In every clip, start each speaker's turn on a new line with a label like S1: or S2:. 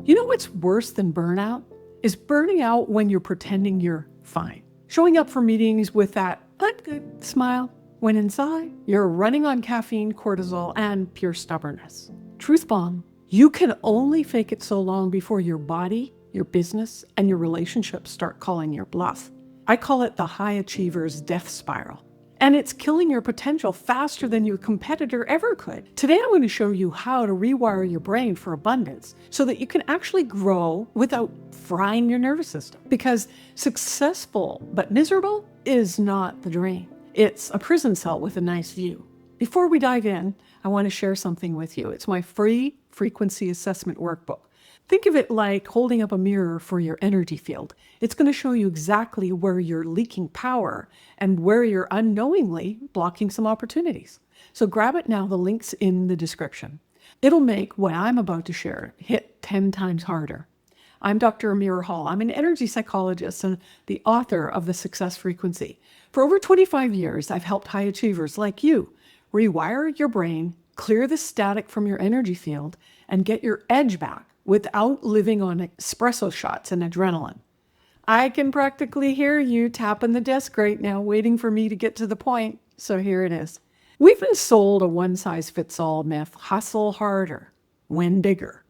S1: You know what's worse than burnout? Is burning out when you're pretending you're fine. Showing up for meetings with that "I'm good" smile, when inside, you're running on caffeine, cortisol, and pure stubbornness. Truth bomb, you can only fake it so long before your body, your business, and your relationships start calling your bluff. I call it the high achiever's death spiral. And it's killing your potential faster than your competitor ever could. Today, I'm going to show you how to rewire your brain for abundance so that you can actually grow without frying your nervous system. Because successful but miserable is not the dream. It's a prison cell with a nice view. Before we dive in, I want to share something with you. It's my free frequency assessment workbook. Think of it like holding up a mirror for your energy field. It's going to show you exactly where you're leaking power and where you're unknowingly blocking some opportunities. So grab it now, the link's in the description. It'll make what I'm about to share hit 10 times harder. I'm Dr. Amirah Hall. I'm an energy psychologist and the author of The Success Frequency. For over 25 years, I've helped high achievers like you rewire your brain, clear the static from your energy field, and get your edge back without living on espresso shots and adrenaline. I can practically hear you tapping the desk right now, waiting for me to get to the point. So here it is. We've been sold a one-size-fits-all myth. Hustle harder, win bigger.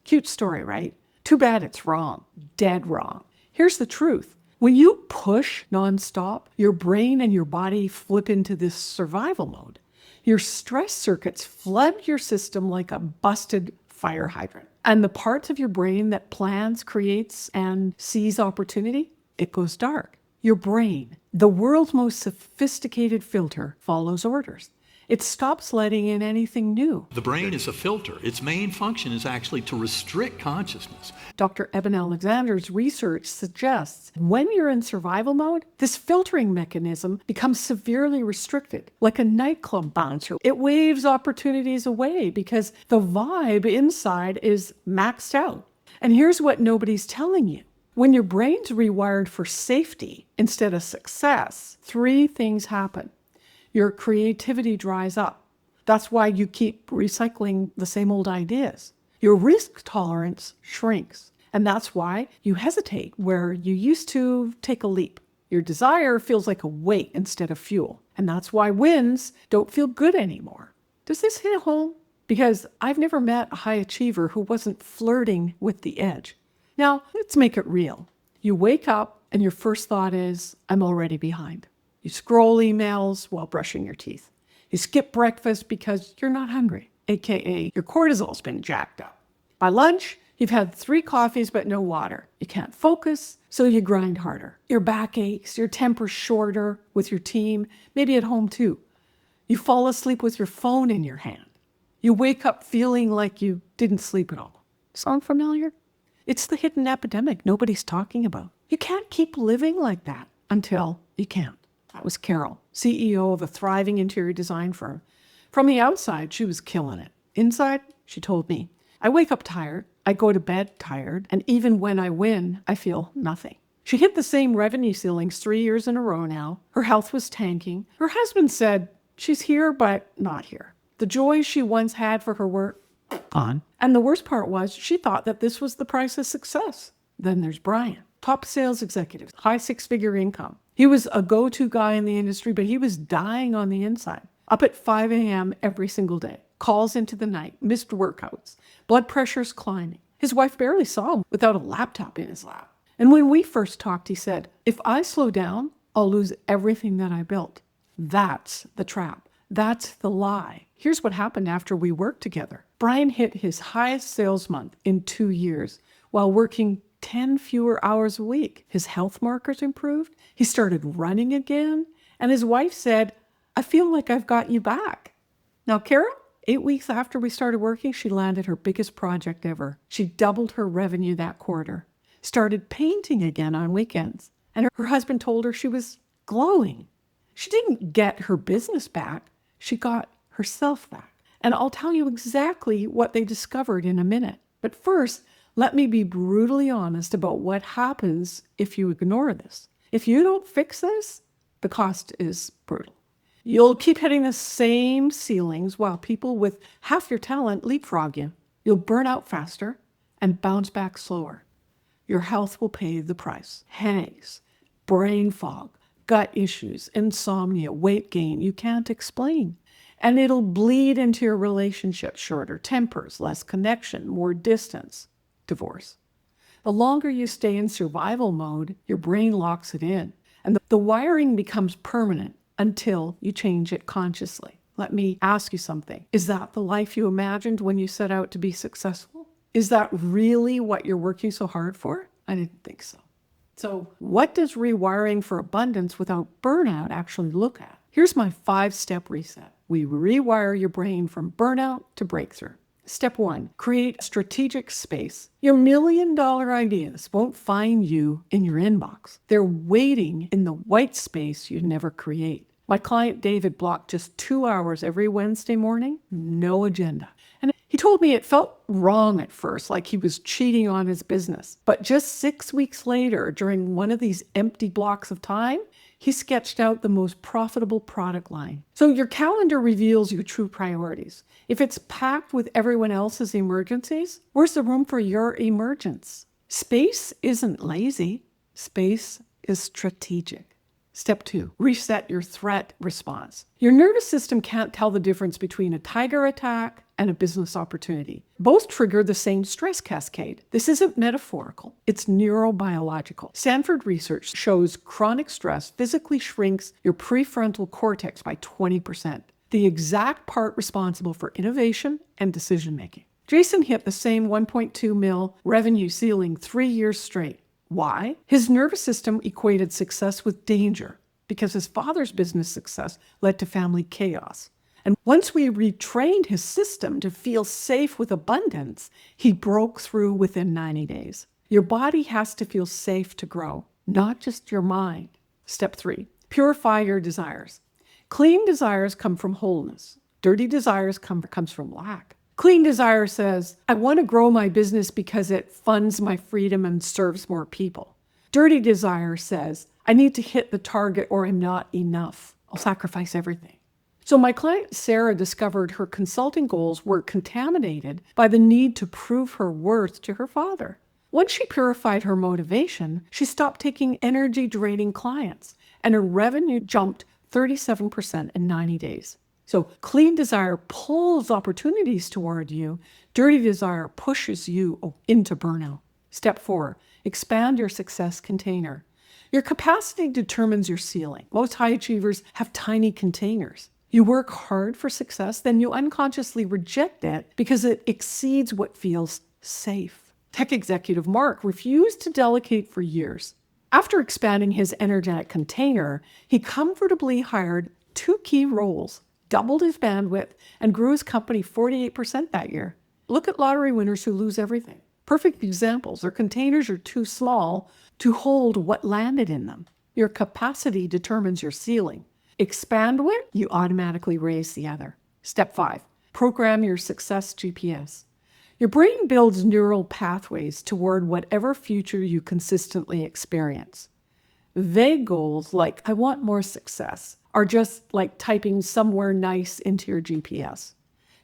S1: Cute story, right? Too bad it's wrong. Dead wrong. Here's the truth. When you push nonstop, your brain and your body flip into this survival mode. Your stress circuits flood your system like a busted fire hydrant. And the parts of your brain that plans, creates, and sees opportunity, it goes dark. Your brain, the world's most sophisticated filter, follows orders. It stops letting in anything new.
S2: The brain is a filter. Its main function is actually to restrict consciousness.
S1: Dr. Eben Alexander's research suggests when you're in survival mode, this filtering mechanism becomes severely restricted, like a nightclub bouncer. It waves opportunities away because the vibe inside is maxed out. And here's what nobody's telling you. When your brain's rewired for safety instead of success, 3 things happen. Your creativity dries up. That's why you keep recycling the same old ideas. Your risk tolerance shrinks. And that's why you hesitate where you used to take a leap. Your desire feels like a weight instead of fuel. And that's why wins don't feel good anymore. Does this hit home? Because I've never met a high achiever who wasn't flirting with the edge. Now, let's make it real. You wake up and your first thought is, I'm already behind. You scroll emails while brushing your teeth. You skip breakfast because you're not hungry, aka your cortisol's been jacked up. By lunch, you've had 3 coffees but no water. You can't focus, so you grind harder. Your back aches, your temper's shorter with your team, maybe at home too. You fall asleep with your phone in your hand. You wake up feeling like you didn't sleep at all. Sound familiar? It's the hidden epidemic nobody's talking about. You can't keep living like that until you can't. That was Carol, CEO of a thriving interior design firm. From the outside, she was killing it. Inside, she told me, I wake up tired, I go to bed tired, and even when I win, I feel nothing. She hit the same revenue ceilings 3 years in a row now. Her health was tanking. Her husband said, she's here, but not here. The joy she once had for her work, gone. And the worst part was, she thought that this was the price of success. Then there's Brian, top sales executive, high 6-figure income. He was a go-to guy in the industry, but he was dying on the inside. Up at 5 a.m. every single day. Calls into the night, missed workouts, blood pressure's climbing. His wife barely saw him without a laptop in his lap. And when we first talked, he said, if I slow down, I'll lose everything that I built. That's the trap. That's the lie. Here's what happened after we worked together. Brian hit his highest sales month in 2 years while working 10 fewer hours a week. His health markers improved. He started running again. And his wife said, I feel like I've got you back. Now, Carol, 8 weeks after we started working, she landed her biggest project ever. She doubled her revenue that quarter, started painting again on weekends. And her husband told her she was glowing. She didn't get her business back. She got herself back. And I'll tell you exactly what they discovered in a minute. But first, let me be brutally honest about what happens if you ignore this. If you don't fix this, the cost is brutal. You'll keep hitting the same ceilings while people with half your talent leapfrog you. You'll burn out faster, and bounce back slower. Your health will pay the price. Headaches, brain fog, gut issues, insomnia, weight gain you can't explain. And it'll bleed into your relationship, shorter tempers, less connection, more distance, divorce. The longer you stay in survival mode, your brain locks it in. And the wiring becomes permanent until you change it consciously. Let me ask you something. Is that the life you imagined when you set out to be successful? Is that really what you're working so hard for? I didn't think so. So what does rewiring for abundance without burnout actually look at? Here's my 5-step reset. We rewire your brain from burnout to breakthrough. Step 1, create strategic space. Your $1 million ideas won't find you in your inbox. They're waiting in the white space you never create. My client David blocked just 2 hours every Wednesday morning, no agenda. And he told me it felt wrong at first, like he was cheating on his business. But just 6 weeks later, during one of these empty blocks of time, he sketched out the most profitable product line. So your calendar reveals your true priorities. If it's packed with everyone else's emergencies, where's the room for your emergence? Space isn't lazy. Space is strategic. Step 2, reset your threat response. Your nervous system can't tell the difference between a tiger attack and a business opportunity. Both trigger the same stress cascade. This isn't metaphorical, it's neurobiological. Stanford research shows chronic stress physically shrinks your prefrontal cortex by 20%, the exact part responsible for innovation and decision-making. Jason hit the same 1.2 mil revenue ceiling 3 years straight. Why? His nervous system equated success with danger because his father's business success led to family chaos. And once we retrained his system to feel safe with abundance, he broke through within 90 days. Your body has to feel safe to grow, not just your mind. Step 3, purify your desires. Clean desires come from wholeness. Dirty desires comes from lack. Clean desire says, I want to grow my business because it funds my freedom and serves more people. Dirty desire says, I need to hit the target or I'm not enough. I'll sacrifice everything. So my client Sarah discovered her consulting goals were contaminated by the need to prove her worth to her father. Once she purified her motivation, she stopped taking energy-draining clients, and her revenue jumped 37% in 90 days. So clean desire pulls opportunities toward you. Dirty desire pushes you into burnout. Step 4, expand your success container. Your capacity determines your ceiling. Most high achievers have tiny containers. You work hard for success, then you unconsciously reject it because it exceeds what feels safe. Tech executive Mark refused to delegate for years. After expanding his energetic container, he comfortably hired 2 key roles, doubled his bandwidth, and grew his company 48% that year. Look at lottery winners who lose everything. Perfect examples. Their containers are too small to hold what landed in them. Your capacity determines your ceiling. Expand one, you automatically raise the other. Step 5, program your success GPS. Your brain builds neural pathways toward whatever future you consistently experience. Vague goals like, I want more success, are just like typing somewhere nice into your GPS.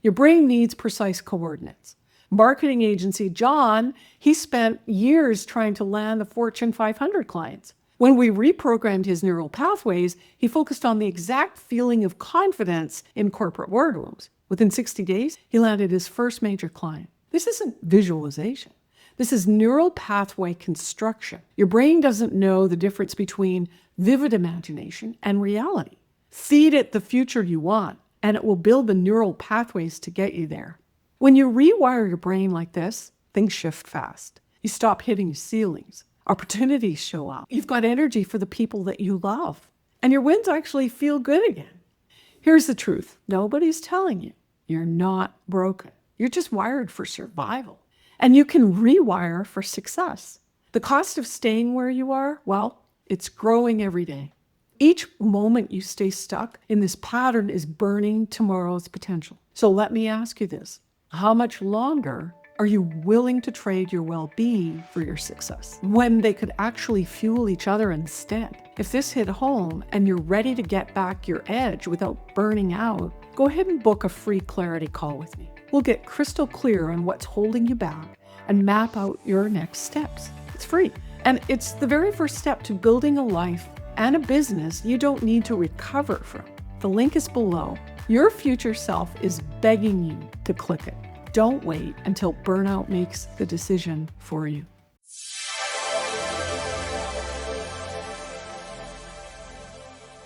S1: Your brain needs precise coordinates. Marketing agency John, he spent years trying to land the Fortune 500 clients. When we reprogrammed his neural pathways, he focused on the exact feeling of confidence in corporate boardrooms. Within 60 days, he landed his first major client. This isn't visualization. This is neural pathway construction. Your brain doesn't know the difference between vivid imagination and reality. Feed it the future you want, and it will build the neural pathways to get you there. When you rewire your brain like this, things shift fast. You stop hitting ceilings. Opportunities show up. You've got energy for the people that you love. And your wins actually feel good again. Here's the truth. Nobody's telling you you're not broken. You're just wired for survival. And you can rewire for success. The cost of staying where you are, well, it's growing every day. Each moment you stay stuck in this pattern is burning tomorrow's potential. So let me ask you this. How much longer are you willing to trade your well-being for your success when they could actually fuel each other instead? If this hit home and you're ready to get back your edge without burning out, go ahead and book a free clarity call with me. We'll get crystal clear on what's holding you back, and map out your next steps. It's free. And it's the very first step to building a life and a business you don't need to recover from. The link is below. Your future self is begging you to click it. Don't wait until burnout makes the decision for you.